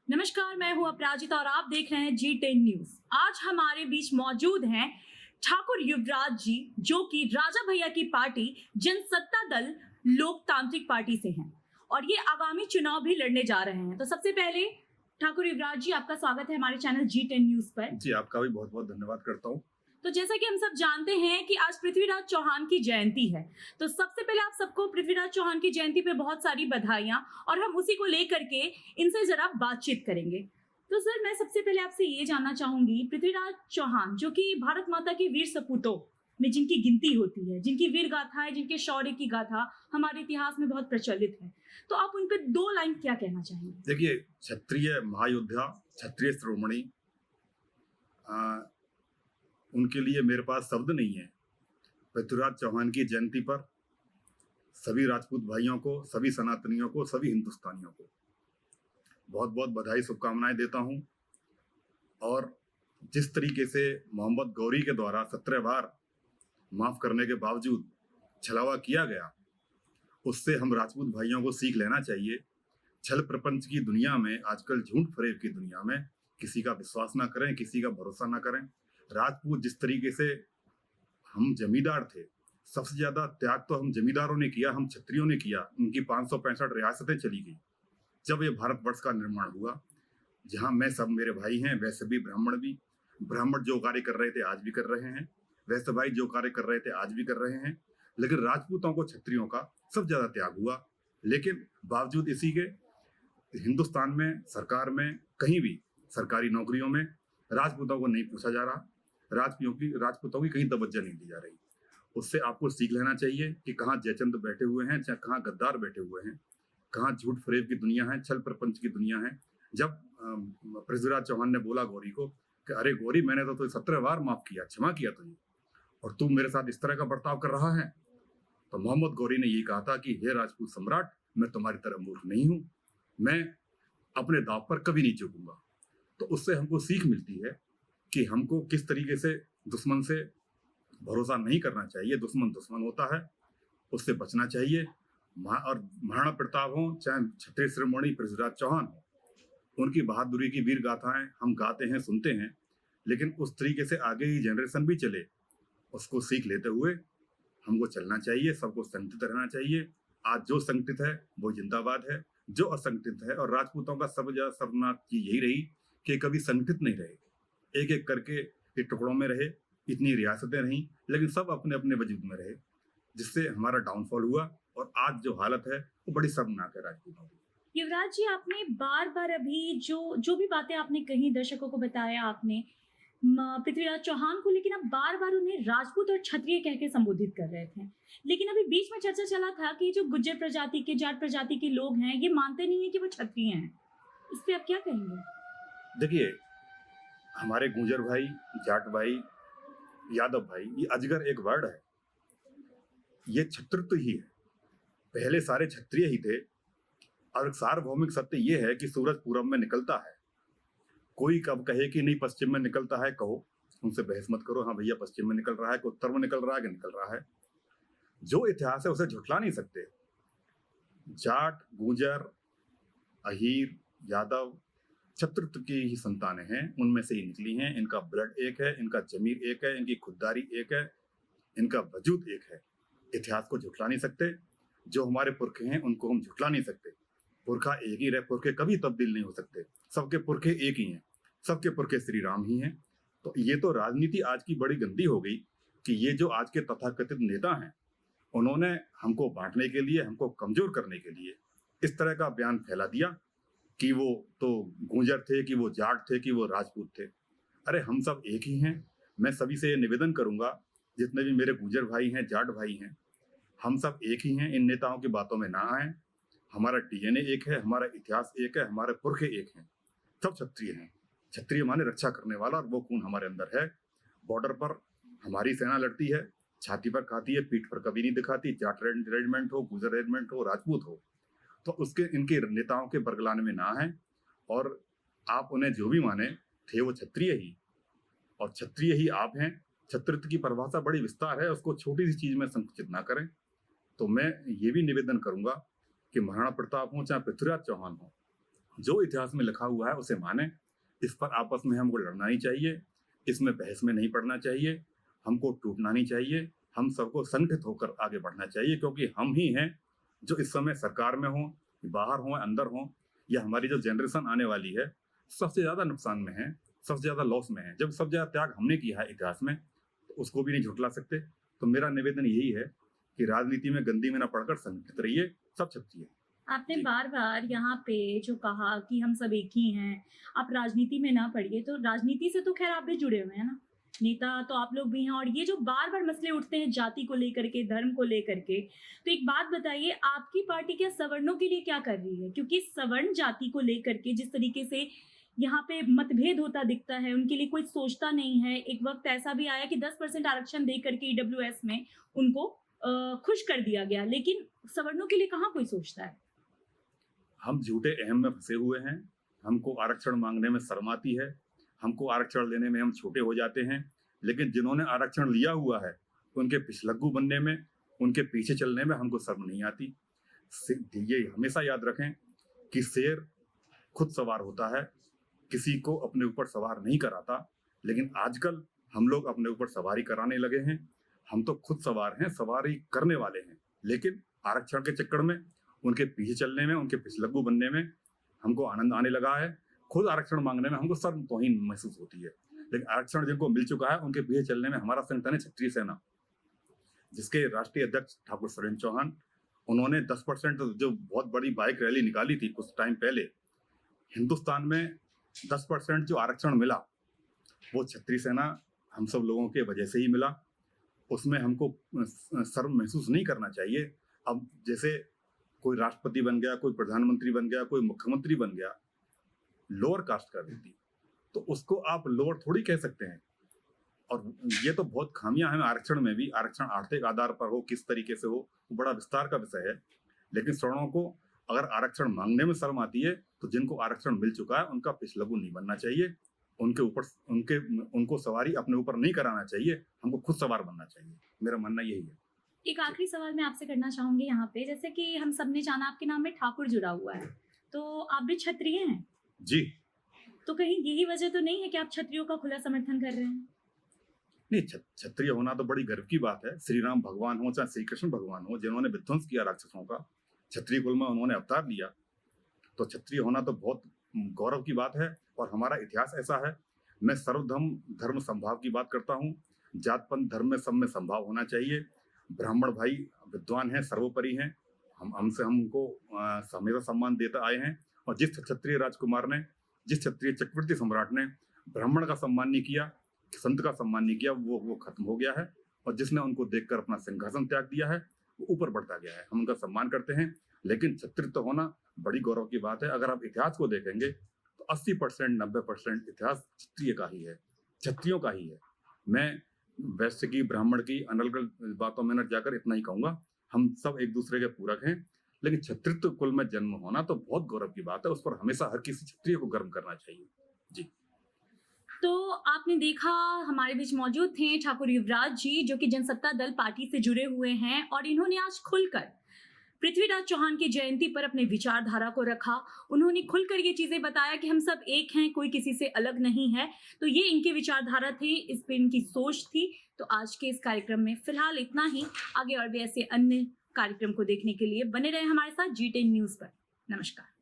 नमस्कार, मैं हूं अपराजिता और आप देख रहे हैं G10 न्यूज। आज हमारे बीच मौजूद हैं ठाकुर युवराज जी, जो कि राजा भैया की पार्टी जनसत्ता दल लोकतांत्रिक पार्टी से हैं और ये आगामी चुनाव भी लड़ने जा रहे हैं। तो सबसे पहले ठाकुर युवराज जी, आपका स्वागत है हमारे चैनल G10 न्यूज पर। जी, आपका भी बहुत बहुत धन्यवाद करता हूँ। तो जैसा कि हम सब जानते हैं कि आज पृथ्वीराज चौहान की जयंती है, तो सबसे पहले आप सबको पृथ्वीराज चौहान की जयंती पे बहुत सारी बधाइयां, और हम उसी को लेकर के इनसे जरा बातचीत करेंगे। तो सर, मैं सबसे पहले आपसे ये जानना चाहूंगी, पृथ्वीराज चौहान जो कि भारत माता की वीर सपूतों में जिनकी गिनती होती है, जिनकी वीर गाथाएं, जिनके शौर्य की गाथा हमारे इतिहास में बहुत प्रचलित है, तो आप उन पर 2 लाइन क्या कहना चाहेंगे? देखिए, क्षत्रिय महायोद्धा, क्षत्रिय शिरोमणि, उनके लिए मेरे पास शब्द नहीं है। पृथ्वीराज चौहान की जयंती पर सभी राजपूत भाइयों को, सभी सनातनियों को, सभी हिंदुस्तानियों को बहुत बहुत बधाई, शुभकामनाएं देता हूं। और जिस तरीके से मोहम्मद गौरी के द्वारा 17 बार माफ करने के बावजूद छलावा किया गया, उससे हम राजपूत भाइयों को सीख लेना चाहिए। छल प्रपंच की दुनिया में, आजकल झूठ फरेब की दुनिया में किसी का विश्वास ना करें, किसी का भरोसा ना करें। राजपूत जिस तरीके से, हम जमींदार थे, सबसे ज्यादा त्याग तो हम जमींदारों ने किया, हम क्षत्रियों ने किया। उनकी 565 रियासतें चली गई जब ये भारतवर्ष का निर्माण हुआ, जहां मैं, सब मेरे भाई हैं, वैसे भी ब्राह्मण भी। ब्राह्मण जो कार्य कर रहे थे आज भी कर रहे हैं, वैसे भाई जो कार्य कर रहे थे आज भी कर रहे हैं। लेकिन राजपूतों को, क्षत्रियों का सबसे ज्यादा त्याग हुआ। लेकिन बावजूद इसी के हिंदुस्तान में, सरकार में, कहीं भी सरकारी नौकरियों में राजपूतों को नहीं पूछा जा रहा, राजपूतों की कहीं तवज्जो नहीं दी जा रही। उससे आपको सीख लेना चाहिए कि कहाँ जयचंद बैठे हुए हैं, चाहे कहाँ गद्दार बैठे हुए हैं, कहाँ झूठ फरेब की दुनिया है, छल प्रपंच की दुनिया है। जब पृथ्वीराज चौहान ने बोला गौरी को कि अरे गौरी, मैंने तो तुझे 17 बार माफ किया, क्षमा किया तुझे, और तू मेरे साथ इस तरह का बर्ताव कर रहा है, तो मोहम्मद गौरी ने ये कहा था कि हे राजपूत सम्राट, मैं तुम्हारी तरह मूर्ख नहीं हूं, मैं अपने दाव पर कभी नहीं झुकूंगा। तो उससे हमको सीख मिलती है कि हमको किस तरीके से दुश्मन से भरोसा नहीं करना चाहिए। दुश्मन दुश्मन होता है, उससे बचना चाहिए। और महाराणा प्रताप हो, चाहे क्षत्रिय शिरोमणि पृथ्वीराज चौहान हो, उनकी बहादुरी की वीर गाथाएं हम गाते हैं, सुनते हैं, लेकिन उस तरीके से आगे की जनरेशन भी चले, उसको सीख लेते हुए हमको चलना चाहिए। सबको संगठित रहना चाहिए। आज जो संगठित है वो जिंदाबाद है, जो असंगठित है, और राजपूतों का सबसे ज्यादा सर्वनाश चीज यही रही कि कभी संगठित नहीं रहे, एक एक करके ये टुकड़ों में रहे। इतनी रियासतें रहीं, लेकिन सब अपने अपने वजूद में रहे, जिससे हमारा डाउनफॉल हुआ। और आज जो हालत है वो बड़ी शर्मनाक है राजपूतों की। युवराज जी, आपने बार बार अभी जो भी बातें आपने कही, दर्शकों को बताया आपने पृथ्वीराज चौहान को, लेकिन आप बार बार उन्हें राजपूत और क्षत्रिय कह के संबोधित कर रहे थे। लेकिन अभी बीच में चर्चा चला था कि जो गुज्जर प्रजाति के, जाट प्रजाति के लोग हैं, ये मानते नहीं है कि वो क्षत्रिय हैं। इस पे आप क्या कहेंगे? देखिए, हमारे गुर्जर भाई, जाट भाई, यादव भाई, ये अजगर एक वर्ड है, ये छत्रत्व ही है। पहले सारे क्षत्रिय ही थे। और सार्वभौमिक सत्य ये है कि सूरज पूरब में निकलता है। कोई कब कहे कि नहीं पश्चिम में निकलता है, कहो, उनसे बहस मत करो। हाँ भैया, पश्चिम में निकल रहा है कि उत्तर में निकल रहा है कि निकल रहा है। जो इतिहास है उसे झुठला नहीं सकते। जाट, गुर्जर, अहीर, यादव छत्रत्व की ही संतानें हैं, उनमें से ही निकली हैं। इनका ब्लड एक है, इनका जमीर एक है, इनकी खुददारी एक है, इनका वजूद एक है। इतिहास को झुठला नहीं सकते। जो हमारे पुरखे हैं उनको हम झुठला नहीं सकते। पुरखा एक ही रहे, पुरखे कभी तब्दील नहीं हो सकते। सबके पुरखे एक ही हैं, सबके पुरखे श्री राम ही हैं। तो ये तो राजनीति आज की बड़ी गंदी हो गई कि ये जो आज के तथाकथित नेता हैं, उन्होंने हमको बांटने के लिए, हमको कमजोर करने के लिए इस तरह का बयान फैला दिया कि वो तो गुर्जर थे, कि वो जाट थे, कि वो राजपूत थे। अरे हम सब एक ही हैं। मैं सभी से ये निवेदन करूंगा, जितने भी मेरे गुर्जर भाई हैं, जाट भाई हैं, हम सब एक ही हैं। इन नेताओं की बातों में ना आए। हमारा डीएनए एक है, हमारा इतिहास एक है, हमारे पुरखे एक हैं। सब क्षत्रिय हैं। क्षत्रिय माने रक्षा करने वाला, और वो खून हमारे अंदर है। बॉर्डर पर हमारी सेना लड़ती है, छाती पर खाती है, पीठ पर कभी नहीं दिखाती। जाट रेजिमेंट हो, गुर्जर रेजिमेंट हो, राजपूत हो, तो उसके, इनके नेताओं के बरगलाने में ना है। और आप उन्हें जो भी माने, थे वो क्षत्रिय ही, और क्षत्रिय ही आप हैं। छत्रत्व की परिभाषा बड़ी विस्तार है, उसको छोटी सी चीज में संकुचित ना करें। तो मैं ये भी निवेदन करूंगा कि महाराणा प्रताप हो, चाहे पृथ्वीराज चौहान हो, जो इतिहास में लिखा हुआ है उसे माने। इस पर आपस में हमको लड़ना नहीं चाहिए, इसमें बहस में नहीं पड़ना चाहिए, हमको टूटना नहीं चाहिए, हम सबको संगठित होकर आगे बढ़ना चाहिए, क्योंकि हम ही हैं जो इस समय सरकार में हों, बाहर हों, अंदर हों, या हमारी जो जनरेशन आने वाली है सबसे ज़्यादा नुकसान में है, सबसे ज़्यादा लॉस में है। जब सबसे ज़्यादा त्याग हमने किया है इतिहास में, तो उसको भी नहीं झुठला सकते। तो मेरा निवेदन यही है कि राजनीति में गंदी में न पड़कर संगठित रहिए, सब शक्ति है। आपने जी। बार बार यहाँ पे जो कहा कि हम सब एक ही हैं, आप राजनीति में ना पड़िए, तो राजनीति से तो खैर आप भी जुड़े हुए हैं ना, नेता तो आप लोग भी हैं, और ये जो बार बार मसले उठते हैं जाति को लेकर के, धर्म को लेकर के, तो एक बात बताइए, आपकी पार्टी क्या सवर्णों के लिए क्या कर रही है? क्योंकि सवर्ण जाति को लेकर के जिस तरीके से यहाँ पे मतभेद होता दिखता है, उनके लिए कोई सोचता नहीं है। एक वक्त ऐसा भी आया कि 10% आरक्षण दे करके ईडब्ल्यूएस में उनको खुश कर दिया गया, लेकिन सवर्णों के लिए कहाँ कोई सोचता है? हम झूठे अहम में फंसे हुए हैं, हमको आरक्षण मांगने में शर्म आती है, हमको आरक्षण लेने में हम छोटे हो जाते हैं, लेकिन जिन्होंने आरक्षण लिया हुआ है उनके पिछलग्गू बनने में, उनके पीछे चलने में हमको शर्म नहीं आती। ये हमेशा याद रखें कि शेर खुद सवार होता है, किसी को अपने ऊपर सवार नहीं कराता, लेकिन आजकल हम लोग अपने ऊपर सवारी कराने लगे हैं। हम तो खुद सवार हैं, सवारी करने वाले हैं, लेकिन आरक्षण के चक्कर में, उनके पीछे चलने में, उनके पिछलग्गू बनने में हमको आनंद आने लगा है। खुद आरक्षण मांगने में हमको शर्म तौहीन महसूस होती है, लेकिन आरक्षण जिनको मिल चुका है उनके पीछे चलने में हमारा संगठन है क्षत्रिय सेना, जिसके राष्ट्रीय अध्यक्ष ठाकुर सुरेंद्र चौहान, उन्होंने 10% जो बहुत बड़ी बाइक रैली निकाली थी कुछ टाइम पहले, हिंदुस्तान में 10% जो आरक्षण मिला वो क्षत्रिय सेना हम सब लोगों के वजह से ही मिला। उसमें हमको शर्म महसूस नहीं करना चाहिए। अब जैसे कोई राष्ट्रपति बन गया, कोई प्रधानमंत्री बन गया, कोई मुख्यमंत्री बन गया लोअर कास्ट का व्यक्ति, तो उसको आप लोअर थोड़ी कह सकते हैं। और ये तो बहुत खामियां हैं आरक्षण में भी। आरक्षण आर्थिक आधार पर हो, किस तरीके से हो, वो बड़ा विस्तार का विषय है। लेकिन सवर्णों को अगर आरक्षण मांगने में शर्म आती है, तो जिनको आरक्षण मिल चुका है उनका पिछलग्गू नहीं बनना चाहिए, उनके ऊपर उनको सवारी अपने ऊपर नहीं कराना चाहिए, हमको खुद सवार बनना चाहिए। मेरा मानना यही है। एक आखिरी सवाल मैं आपसे करना चाहूंगी यहाँ पे, जैसे कि हम सब ने जाना आपके नाम में ठाकुर जुड़ा हुआ है, तो आप भी क्षत्रिय हैं, जी। तो कहीं यही वजह तो नहीं है कि आप क्षत्रियों का खुला समर्थन कर रहे हैं? नहीं, क्षत्रिय होना तो बड़ी गर्व की बात है। श्री राम भगवान हो चाहे श्री कृष्ण भगवान हो, जिन्होंने विध्वंस किया राक्षसों का, क्षत्रिय कुल में उन्होंने अवतार लिया, तो क्षत्रिय होना तो बहुत गौरव की बात है। और हमारा इतिहास ऐसा है। मैं सर्वधर्म धर्म संभाव की बात करता हूँ। जात पंथ धर्म में सब में संभाव होना चाहिए। ब्राह्मण भाई विद्वान हैं, सर्वोपरि हैं, हमको हमेशा सम्मान देते आए हैं। और जिस क्षत्रिय राजकुमार ने, जिस क्षत्रिय चक्रवर्ती सम्राट ने ब्राह्मण का सम्मान नहीं किया, संत का सम्मान नहीं किया, वो खत्म हो गया है। और जिसने उनको देखकर अपना सिंहासन त्याग दिया है, वो ऊपर बढ़ता गया है। हम उनका सम्मान करते हैं, लेकिन क्षत्रिय होना बड़ी गौरव की बात है। अगर आप इतिहास को देखेंगे तो 80% 90% इतिहास क्षत्रिय का ही है, क्षत्रियों का ही है। मैं वैश्य की, ब्राह्मण की अनर्गल बातों में न जाकर इतना ही कहूंगा, हम सब एक दूसरे के पूरक हैं, लेकिन क्षत्रिय कुल में जन्म होना तो बहुत गौरव की बात है। उस पर हमेशा हर किसी क्षत्रिय को गर्व करना चाहिए। जी। तो आपने देखा, हमारे बीच मौजूद थे ठाकुर युवराज जी, जो कि जनसत्ता दल पार्टी से जुड़े हुए हैं, और इन्होंने आज खुलकर पृथ्वीराज चौहान की जयंती पर अपने विचारधारा को रखा। उन्होंने खुलकर ये चीजें बताया कि हम सब एक हैं, कोई किसी से अलग नहीं है। तो ये इनकी विचारधारा थी, इस पे इनकी सोच थी। तो आज के इस कार्यक्रम में फिलहाल इतना ही। आगे और भी ऐसे अन्य कार्यक्रम को देखने के लिए बने रहे हमारे साथ G10 न्यूज पर। नमस्कार।